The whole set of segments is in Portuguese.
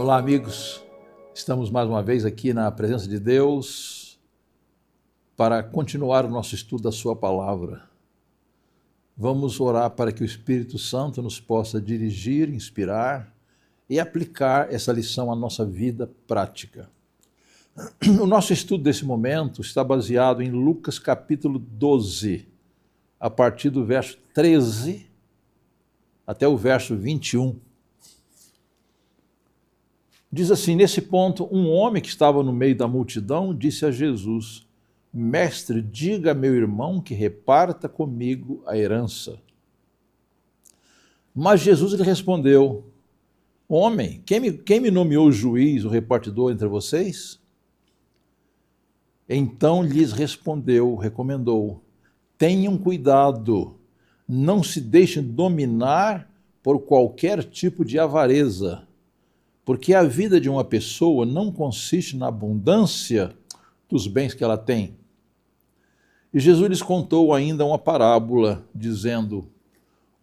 Olá, amigos. Estamos mais uma vez aqui na presença de Deus para continuar o nosso estudo da sua palavra. Vamos orar para que o Espírito Santo nos possa dirigir, inspirar e aplicar essa lição à nossa vida prática. O nosso estudo desse momento está baseado em Lucas capítulo 12, a partir do verso 13 até o verso 21. Diz assim: nesse ponto, um homem que estava no meio da multidão disse a Jesus: Mestre, diga a meu irmão que reparta comigo a herança. Mas Jesus lhe respondeu: Homem, quem me nomeou juiz ou repartidor entre vocês? Então lhes recomendou: tenham cuidado, não se deixem dominar por qualquer tipo de avareza, porque a vida de uma pessoa não consiste na abundância dos bens que ela tem. E Jesus lhes contou ainda uma parábola, dizendo: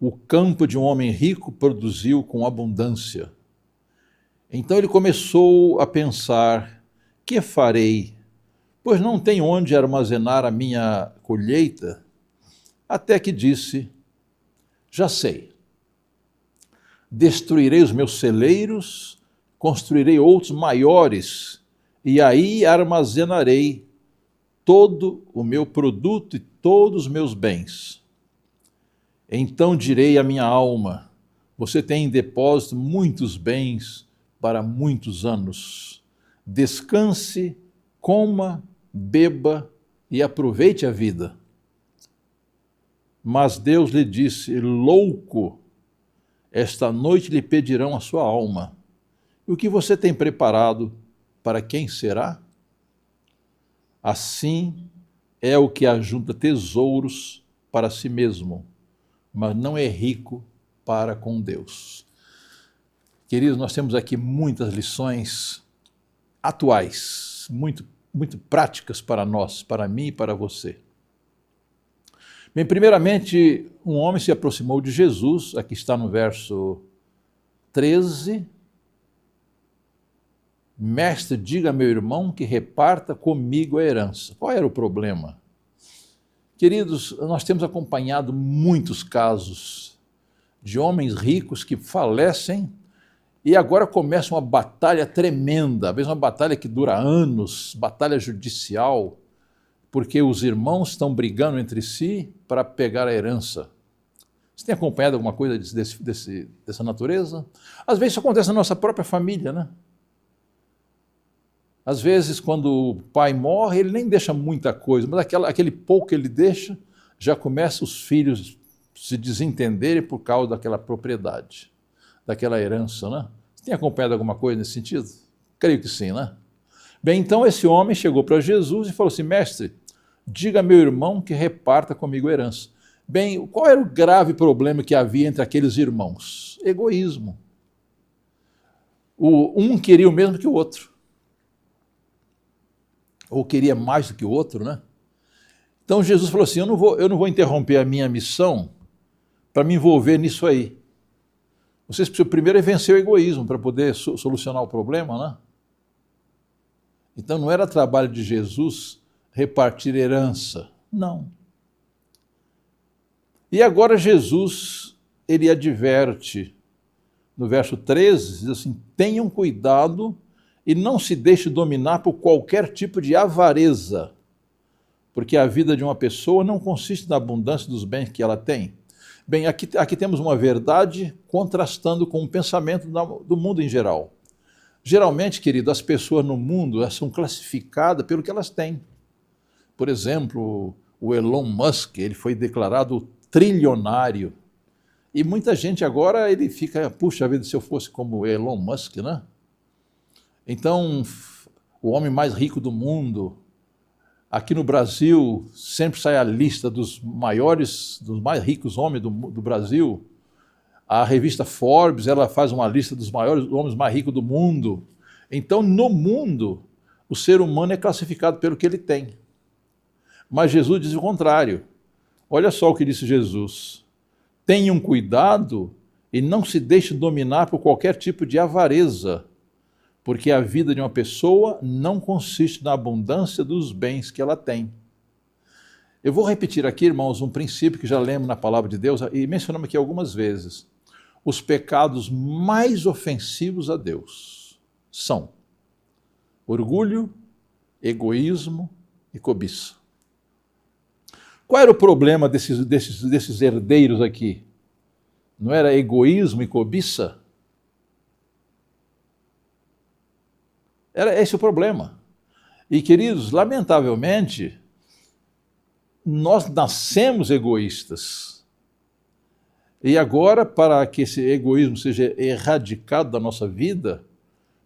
o campo de um homem rico produziu com abundância. Então ele começou a pensar: que farei? Pois não tenho onde armazenar a minha colheita. Até que disse: já sei. Destruirei os meus celeiros, construirei outros maiores, e aí armazenarei todo o meu produto e todos os meus bens. Então direi à minha alma: você tem em depósito muitos bens para muitos anos. Descanse, coma, beba e aproveite a vida. Mas Deus lhe disse: louco, esta noite lhe pedirão a sua alma. E o que você tem preparado, para quem será? Assim é o que ajunta tesouros para si mesmo, mas não é rico para com Deus. Queridos, nós temos aqui muitas lições atuais, muito práticas para nós, para mim e para você. Bem, primeiramente, um homem se aproximou de Jesus, aqui está no verso 13. Mestre, diga a meu irmão que reparta comigo a herança. Qual era o problema? Queridos, nós temos acompanhado muitos casos de homens ricos que falecem e agora começa uma batalha tremenda, às vezes uma batalha que dura anos, batalha judicial, porque os irmãos estão brigando entre si para pegar a herança. Você tem acompanhado alguma coisa dessa natureza? Às vezes isso acontece na nossa própria família, né? Às vezes, quando o pai morre, ele nem deixa muita coisa, mas aquele pouco que ele deixa, já começa os filhos se desentenderem por causa daquela propriedade, daquela herança, né? Você tem acompanhado alguma coisa nesse sentido? Creio que sim, né? Bem, então esse homem chegou para Jesus e falou assim: mestre, diga a meu irmão que reparta comigo a herança. Bem, qual era o grave problema que havia entre aqueles irmãos? Egoísmo. Um queria o mesmo que o outro. Ou queria mais do que o outro, né? Então Jesus falou assim: eu não vou interromper a minha missão para me envolver nisso aí. Vocês precisam primeiro vencer o egoísmo para poder solucionar o problema, né? Então não era trabalho de Jesus repartir herança, não. E agora Jesus, ele adverte, no verso 13, diz assim: tenham cuidado e não se deixe dominar por qualquer tipo de avareza, porque a vida de uma pessoa não consiste na abundância dos bens que ela tem. Bem, aqui temos uma verdade contrastando com o pensamento do mundo em geral. Geralmente, querido, as pessoas no mundo elas são classificadas pelo que elas têm. Por exemplo, o Elon Musk, ele foi declarado trilionário. E muita gente agora ele fica: puxa vida, se eu fosse como o Elon Musk, né? Então, o homem mais rico do mundo, aqui no Brasil, sempre sai a lista dos mais ricos homens do Brasil. A revista Forbes, ela faz uma lista dos maiores homens mais ricos do mundo. Então, no mundo, o ser humano é classificado pelo que ele tem. Mas Jesus diz o contrário. Olha só o que disse Jesus: tenham cuidado e não se deixe dominar por qualquer tipo de avareza, porque a vida de uma pessoa não consiste na abundância dos bens que ela tem. Eu vou repetir aqui, irmãos, um princípio que já lemos na palavra de Deus e mencionamos aqui algumas vezes. Os pecados mais ofensivos a Deus são orgulho, egoísmo e cobiça. Qual era o problema desses herdeiros aqui? Não era egoísmo e cobiça? Era esse o problema. E, queridos, lamentavelmente, nós nascemos egoístas. E agora, para que esse egoísmo seja erradicado da nossa vida,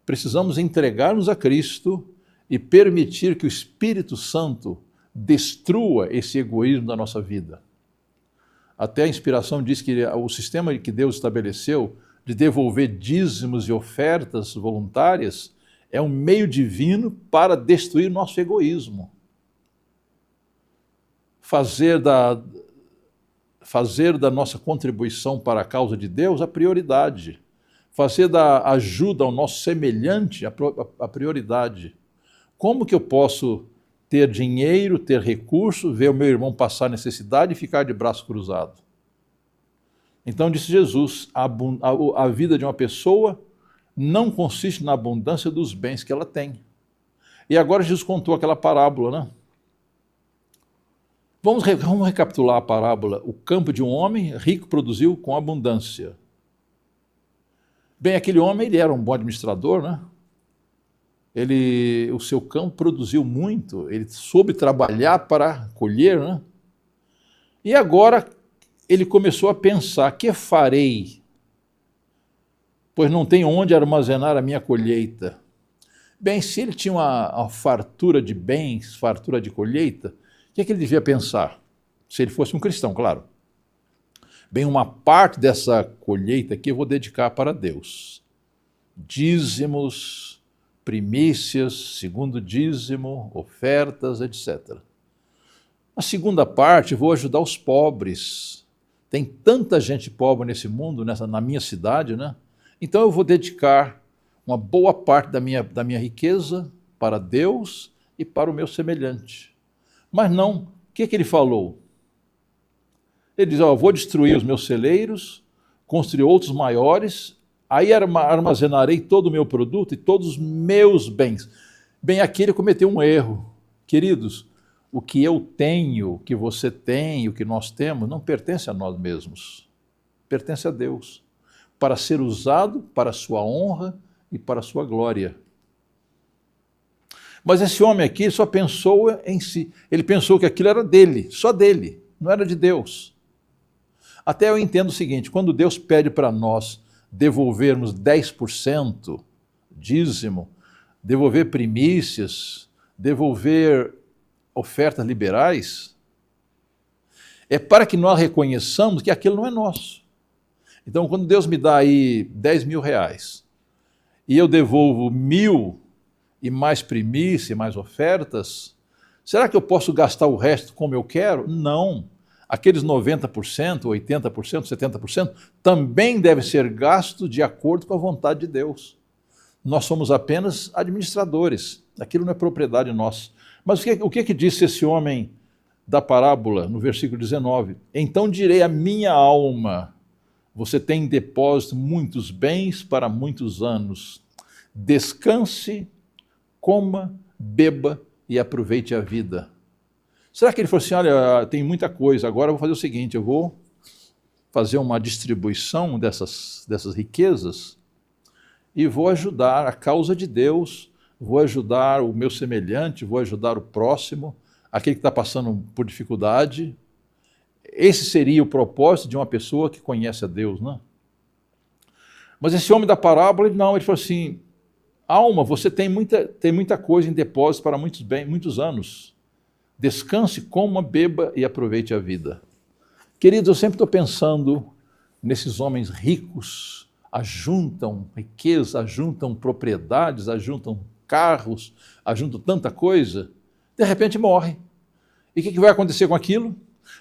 precisamos entregar-nos a Cristo e permitir que o Espírito Santo destrua esse egoísmo da nossa vida. Até a inspiração diz que o sistema que Deus estabeleceu de devolver dízimos e ofertas voluntárias é um meio divino para destruir nosso egoísmo. Fazer da nossa contribuição para a causa de Deus a prioridade. Fazer da ajuda ao nosso semelhante a prioridade. Como que eu posso ter dinheiro, ter recurso, ver o meu irmão passar necessidade e ficar de braço cruzado? Então disse Jesus, a vida de uma pessoa não consiste na abundância dos bens que ela tem. E agora Jesus contou aquela parábola, né? Vamos recapitular a parábola. O campo de um homem rico produziu com abundância. Bem, aquele homem, ele era um bom administrador, né? O seu campo produziu muito, ele soube trabalhar para colher, né? E agora ele começou a pensar, que farei? Pois não tenho onde armazenar a minha colheita. Bem, se ele tinha uma fartura de bens, fartura de colheita, o que é que ele devia pensar? Se ele fosse um cristão, claro. Bem, uma parte dessa colheita aqui eu vou dedicar para Deus. Dízimos, primícias, segundo dízimo, ofertas, etc. A segunda parte, vou ajudar os pobres. Tem tanta gente pobre nesse mundo, na minha cidade, né? Então eu vou dedicar uma boa parte da minha riqueza para Deus e para o meu semelhante. Mas não, o que ele falou? Ele diz, vou destruir os meus celeiros, construir outros maiores, aí armazenarei todo o meu produto e todos os meus bens. Bem, aqui ele cometeu um erro. Queridos, o que eu tenho, o que você tem, o que nós temos, não pertence a nós mesmos. Pertence a Deus, para ser usado para a sua honra e para a sua glória. Mas esse homem aqui só pensou em si. Ele pensou que aquilo era dele, só dele, não era de Deus. Até eu entendo o seguinte, quando Deus pede para nós devolvermos 10% dízimo, devolver primícias, devolver ofertas liberais, é para que nós reconheçamos que aquilo não é nosso. Então, quando Deus me dá aí 10 mil reais e eu devolvo 1.000 e mais primícia e mais ofertas, será que eu posso gastar o resto como eu quero? Não. Aqueles 90%, 80%, 70% também deve ser gasto de acordo com a vontade de Deus. Nós somos apenas administradores, aquilo não é propriedade nossa. Mas o que disse esse homem da parábola, no versículo 19? Então direi à minha alma, você tem em depósito muitos bens para muitos anos. Descanse, coma, beba e aproveite a vida. Será que ele falou assim, olha, tem muita coisa, agora eu vou fazer o seguinte, eu vou fazer uma distribuição dessas riquezas e vou ajudar a causa de Deus, vou ajudar o meu semelhante, vou ajudar o próximo, aquele que está passando por dificuldade. Esse seria o propósito de uma pessoa que conhece a Deus, não é? Mas esse homem da parábola, ele falou assim, alma, você tem muita coisa em depósito para muitos anos. Descanse, coma, beba e aproveite a vida. Queridos, eu sempre estou pensando nesses homens ricos, ajuntam riqueza, ajuntam propriedades, ajuntam carros, ajuntam tanta coisa, de repente morre. E o que vai acontecer com aquilo?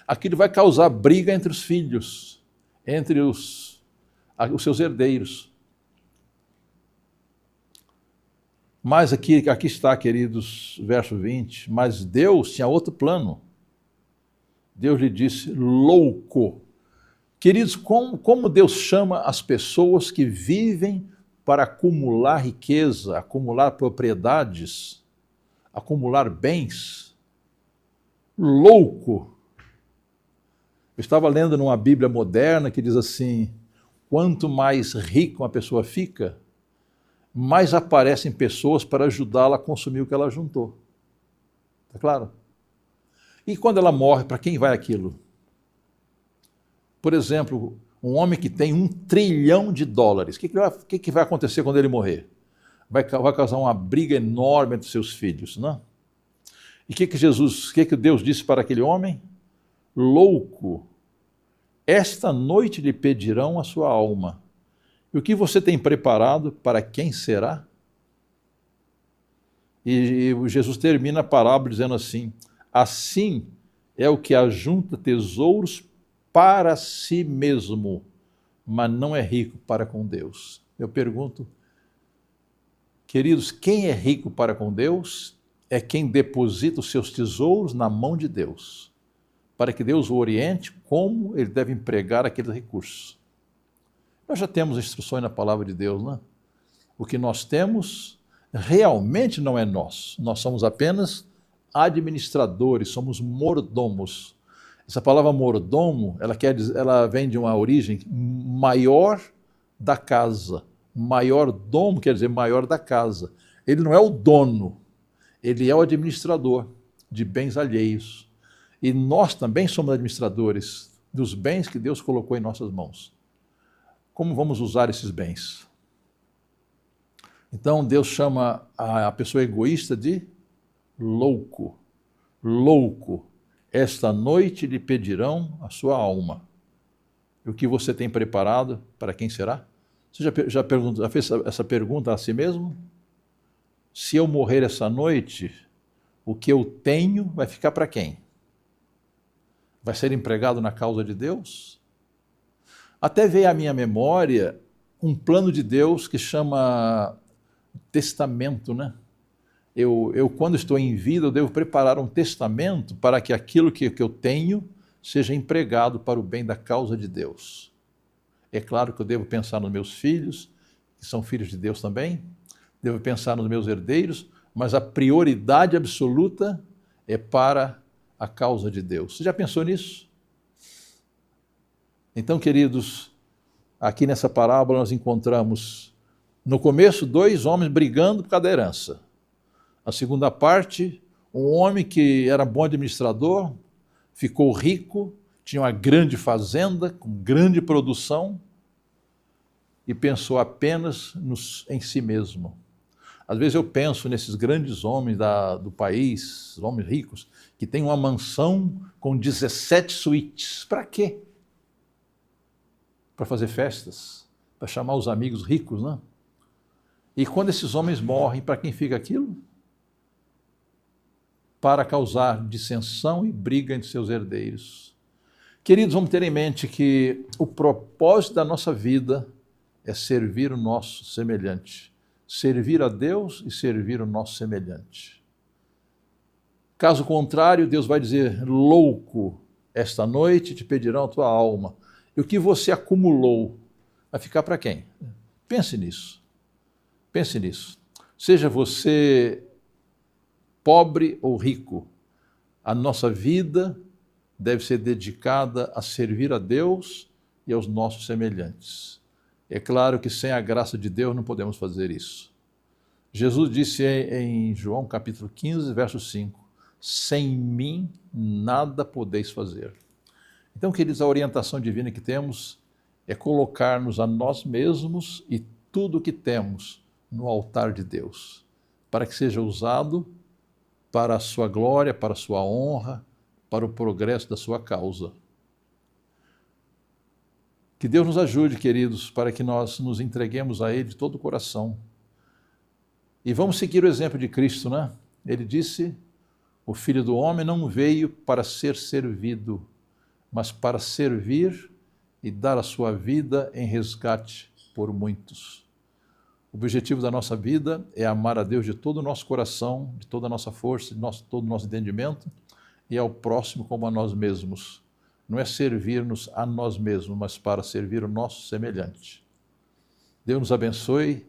Aquilo vai causar briga entre os filhos, entre os seus herdeiros. Mas aqui está, queridos, verso 20, mas Deus tinha outro plano. Deus lhe disse, louco. Queridos, como Deus chama as pessoas que vivem para acumular riqueza, acumular propriedades, acumular bens? Louco. Eu estava lendo numa Bíblia moderna que diz assim, quanto mais rica uma pessoa fica, mais aparecem pessoas para ajudá-la a consumir o que ela juntou. Está claro? E quando ela morre, para quem vai aquilo? Por exemplo, um homem que tem $1 trilhão, o que vai acontecer quando ele morrer? Vai causar uma briga enorme entre seus filhos, não? E o que Deus disse para aquele homem? Louco, esta noite lhe pedirão a sua alma. E o que você tem preparado, para quem será? E Jesus termina a parábola dizendo assim, assim é o que ajunta tesouros para si mesmo, mas não é rico para com Deus. Eu pergunto, queridos, quem é rico para com Deus é quem deposita os seus tesouros na mão de Deus, para que Deus o oriente como ele deve empregar aqueles recursos. Nós já temos instruções na palavra de Deus, não é? O que nós temos realmente não é nosso. Nós somos apenas administradores, somos mordomos. Essa palavra mordomo, ela vem de uma origem maior da casa. Maiordomo quer dizer maior da casa. Ele não é o dono, ele é o administrador de bens alheios. E nós também somos administradores dos bens que Deus colocou em nossas mãos. Como vamos usar esses bens? Então Deus chama a pessoa egoísta de louco. Louco, esta noite lhe pedirão a sua alma. E o que você tem preparado, para quem será? Você já fez essa pergunta a si mesmo? Se eu morrer essa noite, o que eu tenho vai ficar para quem? Vai ser empregado na causa de Deus? Até veio à minha memória um plano de Deus que chama testamento, né? Eu quando estou em vida, eu devo preparar um testamento para que aquilo que eu tenho seja empregado para o bem da causa de Deus. É claro que eu devo pensar nos meus filhos, que são filhos de Deus também, devo pensar nos meus herdeiros, mas a prioridade absoluta é para a causa de Deus. Você já pensou nisso? Então, queridos, aqui nessa parábola nós encontramos, no começo, 2 homens brigando por causa da herança. A segunda parte, um homem que era bom administrador, ficou rico, tinha uma grande fazenda, com grande produção, e pensou apenas em si mesmo. Às vezes eu penso nesses grandes homens do país, homens ricos, que têm uma mansão com 17 suítes. Para quê? Para fazer festas, para chamar os amigos ricos, né? E quando esses homens morrem, para quem fica aquilo? Para causar dissensão e briga entre seus herdeiros. Queridos, vamos ter em mente que o propósito da nossa vida é servir o nosso semelhante. Servir a Deus e servir o nosso semelhante. Caso contrário, Deus vai dizer, louco, esta noite te pedirão a tua alma. E o que você acumulou vai ficar para quem? Pense nisso. Pense nisso. Seja você pobre ou rico, a nossa vida deve ser dedicada a servir a Deus e aos nossos semelhantes. É claro que sem a graça de Deus não podemos fazer isso. Jesus disse em João capítulo 15, verso 5, sem mim nada podeis fazer. Então, queridos, a orientação divina que temos é colocar-nos a nós mesmos e tudo o que temos no altar de Deus, para que seja usado para a sua glória, para a sua honra, para o progresso da sua causa. Que Deus nos ajude, queridos, para que nós nos entreguemos a Ele de todo o coração. E vamos seguir o exemplo de Cristo, né? Ele disse, o Filho do Homem não veio para ser servido, mas para servir e dar a sua vida em resgate por muitos. O objetivo da nossa vida é amar a Deus de todo o nosso coração, de toda a nossa força, de todo o nosso entendimento, e ao próximo como a nós mesmos. Não é servir-nos a nós mesmos, mas para servir o nosso semelhante. Deus nos abençoe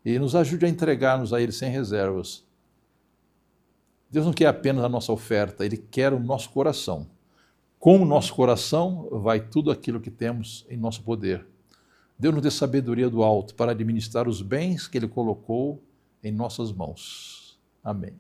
e nos ajude a entregar-nos a Ele sem reservas. Deus não quer apenas a nossa oferta, Ele quer o nosso coração. Com o nosso coração vai tudo aquilo que temos em nosso poder. Deus nos dê sabedoria do alto para administrar os bens que Ele colocou em nossas mãos. Amém.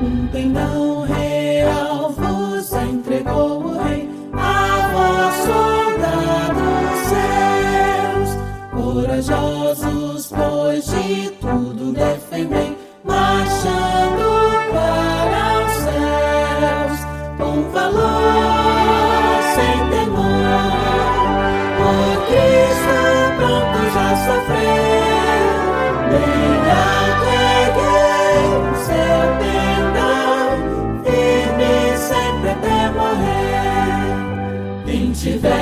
Um pendão real vos entregou o Rei, a vós, soldados seus, corajosos, pois de tudo defendem, marchando para os céus, com valor, sem temor, por Cristo prontos a sofrer, bem alto seu pendão, firme sempre até morrer. Quem tiver